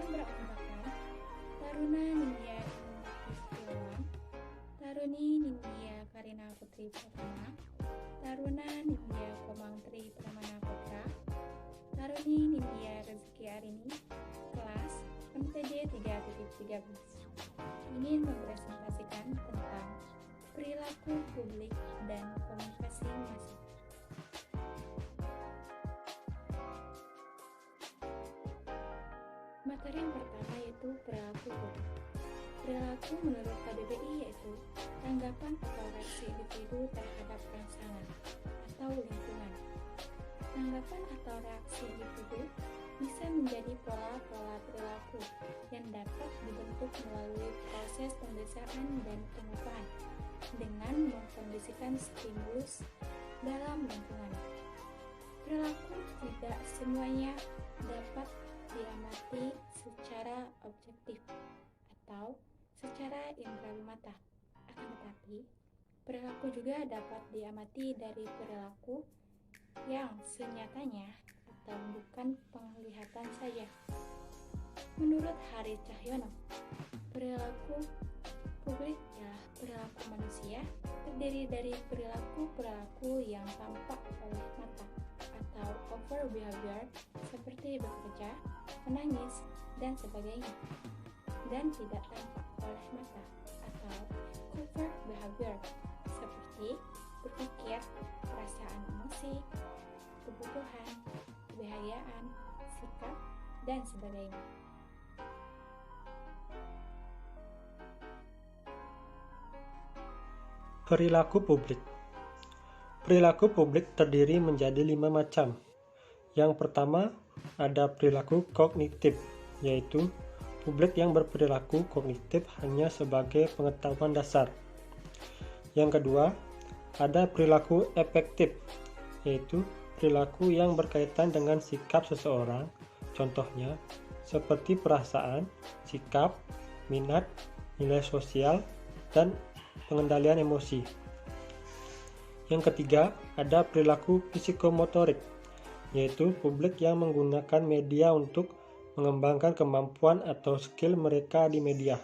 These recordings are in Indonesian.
yang beranggotakan Taruna Nindya Istiawan, Taruni Nindya Karina Putri Pratama, Taruna Nindya Komang Tri Pramana Putra, Taruni Nindya Rezeki Arini, kelas MTD 3.13, ingin mempresentasikan tentang perilaku publik dan komunikasi massa. Materi yang pertama yaitu perilaku publik. Perilaku menurut KBBI yaitu tanggapan atau reaksi individu terhadap rangsangan atau lingkungan. Tanggapan atau reaksi individu bisa menjadi pola-pola perilaku yang dapat dibentuk melalui proses pembesaan dan pengubahan dengan mengkondisikan stimulus dalam lingkungan. Perilaku tidak semuanya dapat diamati secara objektif atau secara indera mata. Akan tetapi, perilaku juga dapat diamati dari perilaku yang senyatanya atau bukan penglihatan saja. Menurut Hari Cahyono, perilaku publik adalah perilaku manusia terdiri dari perilaku-perilaku yang tampak oleh mata atau overt behavior seperti bekerja, menangis, dan sebagainya, dan tidak tampak oleh mata atau covert behavior seperti berpikir, perasaan emosi, kebutuhan, kebahagiaan, sikap, dan sebagainya. Perilaku publik. Perilaku publik terdiri menjadi 5 macam. Yang pertama, ada perilaku kognitif, yaitu publik yang berperilaku kognitif hanya sebagai pengetahuan dasar. Yang kedua, ada perilaku efektif, yaitu perilaku yang berkaitan dengan sikap seseorang, contohnya seperti perasaan, sikap, minat, nilai sosial, dan pengendalian emosi. Yang ketiga, ada perilaku psikomotorik, yaitu publik yang menggunakan media untuk mengembangkan kemampuan atau skill mereka di media.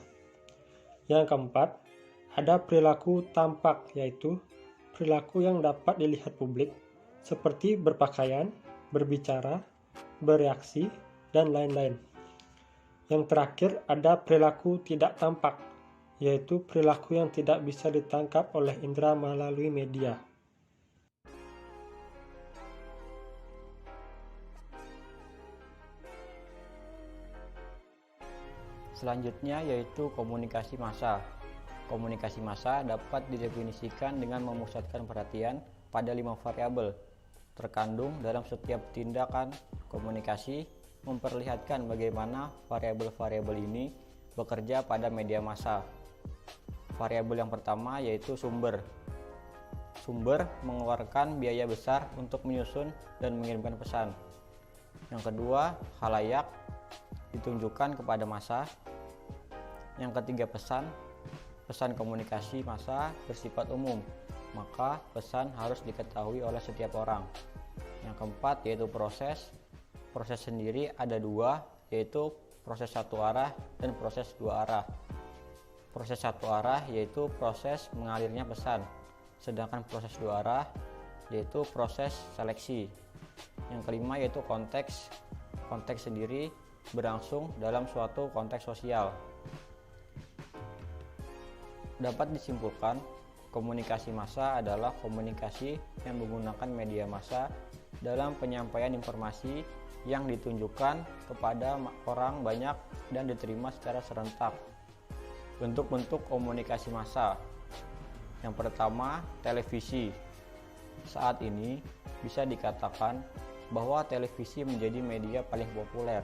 Yang keempat, ada perilaku tampak, yaitu perilaku yang dapat dilihat publik, seperti berpakaian, berbicara, bereaksi, dan lain-lain. Yang terakhir, ada perilaku tidak tampak, yaitu perilaku yang tidak bisa ditangkap oleh indera melalui media. Selanjutnya yaitu komunikasi massa. Komunikasi massa dapat didefinisikan dengan memusatkan perhatian pada 5 variabel terkandung dalam setiap tindakan komunikasi, memperlihatkan bagaimana variabel-variabel ini bekerja pada media massa. Variabel yang pertama yaitu sumber. Sumber mengeluarkan biaya besar untuk menyusun dan mengirimkan pesan. Yang kedua, khalayak ditunjukkan kepada massa. Yang ketiga, pesan. Pesan komunikasi massa bersifat umum, maka pesan harus diketahui oleh setiap orang. Yang keempat yaitu proses. Proses sendiri ada 2, yaitu proses satu arah dan proses 2 arah. Proses satu arah yaitu proses mengalirnya pesan, sedangkan proses 2 arah yaitu proses seleksi. Yang kelima yaitu konteks. Konteks sendiri berlangsung dalam suatu konteks sosial. Dapat disimpulkan, komunikasi massa adalah komunikasi yang menggunakan media massa dalam penyampaian informasi yang ditunjukkan kepada orang banyak dan diterima secara serentak. Bentuk-bentuk komunikasi massa. Yang pertama, televisi. Saat ini bisa dikatakan bahwa televisi menjadi media paling populer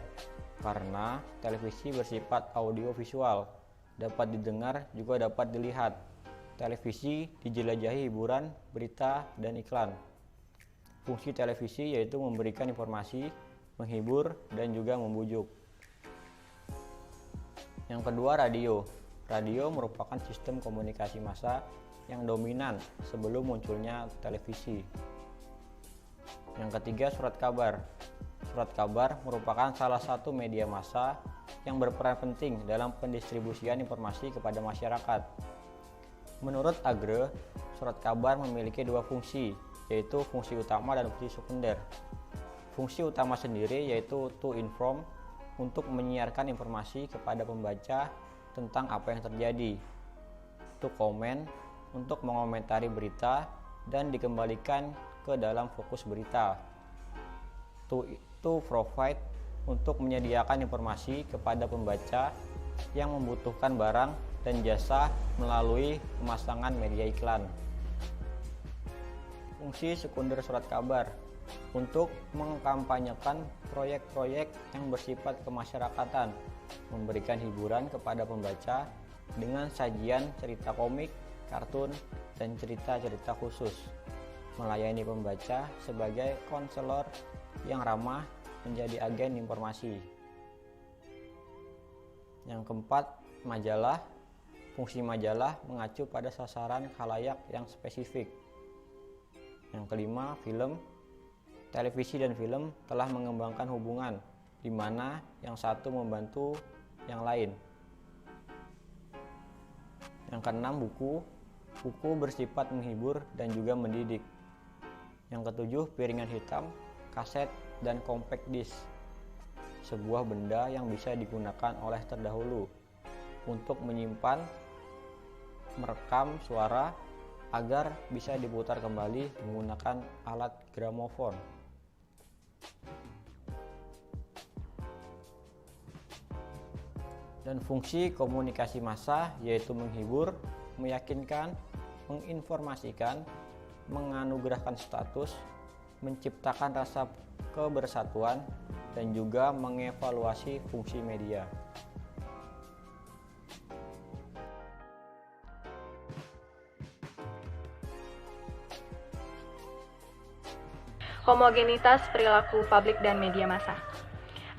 karena televisi bersifat audiovisual, dapat didengar juga dapat dilihat. Televisi dijelajahi hiburan, berita, dan iklan. Fungsi televisi yaitu memberikan informasi, menghibur, dan juga membujuk. Yang kedua, radio. Radio merupakan sistem komunikasi massa yang dominan sebelum munculnya televisi. Yang ketiga, surat kabar. surat kabar merupakan salah satu media massa yang berperan penting dalam pendistribusian informasi kepada masyarakat. Menurut Agre, surat kabar memiliki dua fungsi, yaitu fungsi utama dan fungsi sekunder. Fungsi utama sendiri yaitu to inform, untuk menyiarkan informasi kepada pembaca tentang apa yang terjadi. To comment, untuk mengomentari berita dan dikembalikan ke dalam fokus berita. To provide, untuk menyediakan informasi kepada pembaca yang membutuhkan barang dan jasa melalui pemasangan media iklan. Fungsi sekunder surat kabar untuk mengkampanyekan proyek-proyek yang bersifat kemasyarakatan, memberikan hiburan kepada pembaca dengan sajian cerita komik, kartun, dan cerita-cerita khusus, melayani pembaca sebagai konselor yang ramah, menjadi agen informasi. Yang keempat, majalah. Fungsi majalah mengacu pada sasaran khalayak yang spesifik. Yang kelima, film. Televisi dan film telah mengembangkan hubungan di mana yang satu membantu yang lain. Yang keenam, buku. Buku bersifat menghibur dan juga mendidik. Yang ketujuh, piringan hitam, kaset, dan compact disc. Sebuah benda yang bisa digunakan oleh terdahulu untuk menyimpan, merekam suara agar bisa diputar kembali menggunakan alat gramofon. Dan fungsi komunikasi massa yaitu menghibur, meyakinkan, menginformasikan, menganugerahkan status, menciptakan rasa kebersatuan, dan juga mengevaluasi fungsi media. Homogenitas perilaku publik dan media massa.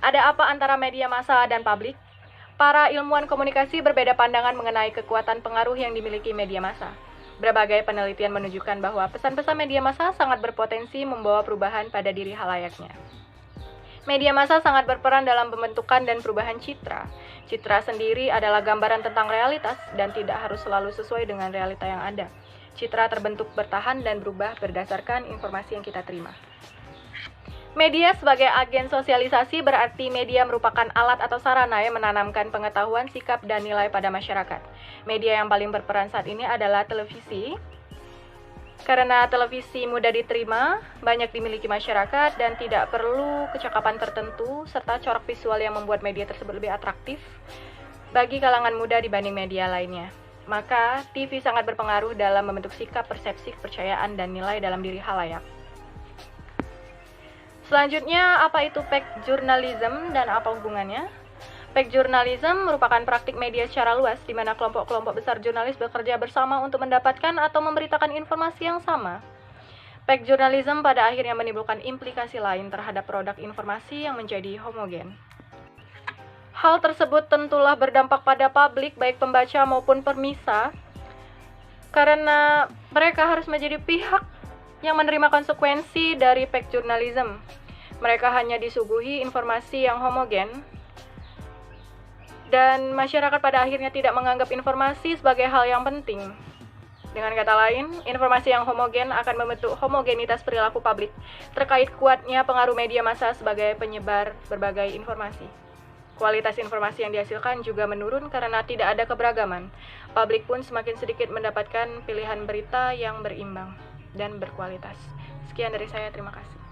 Ada apa antara media massa dan publik? Para ilmuwan komunikasi berbeda pandangan mengenai kekuatan pengaruh yang dimiliki media massa. Berbagai penelitian menunjukkan bahwa pesan-pesan media massa sangat berpotensi membawa perubahan pada diri halayaknya. Media massa sangat berperan dalam pembentukan dan perubahan citra. Citra sendiri adalah gambaran tentang realitas dan tidak harus selalu sesuai dengan realita yang ada. Citra terbentuk, bertahan, dan berubah berdasarkan informasi yang kita terima. Media sebagai agen sosialisasi berarti media merupakan alat atau sarana yang menanamkan pengetahuan, sikap, dan nilai pada masyarakat. Media yang paling berperan saat ini adalah televisi. Karena televisi mudah diterima, banyak dimiliki masyarakat, dan tidak perlu kecakapan tertentu, serta corak visual yang membuat media tersebut lebih atraktif bagi kalangan muda dibanding media lainnya. Maka, TV sangat berpengaruh dalam membentuk sikap, persepsi, kepercayaan, dan nilai dalam diri halayak. Selanjutnya, apa itu pack journalism dan apa hubungannya? Pack journalism merupakan praktik media secara luas di mana kelompok-kelompok besar jurnalis bekerja bersama untuk mendapatkan atau memberitakan informasi yang sama. Pack journalism pada akhirnya menimbulkan implikasi lain terhadap produk informasi yang menjadi homogen. Hal tersebut tentulah berdampak pada publik, baik pembaca maupun permisa, karena mereka harus menjadi pihak yang menerima konsekuensi dari pack journalism. Mereka hanya disuguhi informasi yang homogen, dan masyarakat pada akhirnya tidak menganggap informasi sebagai hal yang penting. Dengan kata lain, informasi yang homogen akan membentuk homogenitas perilaku publik terkait kuatnya pengaruh media massa sebagai penyebar berbagai informasi. Kualitas informasi yang dihasilkan juga menurun karena tidak ada keberagaman. Publik pun semakin sedikit mendapatkan pilihan berita yang berimbang dan berkualitas. Sekian dari saya, terima kasih.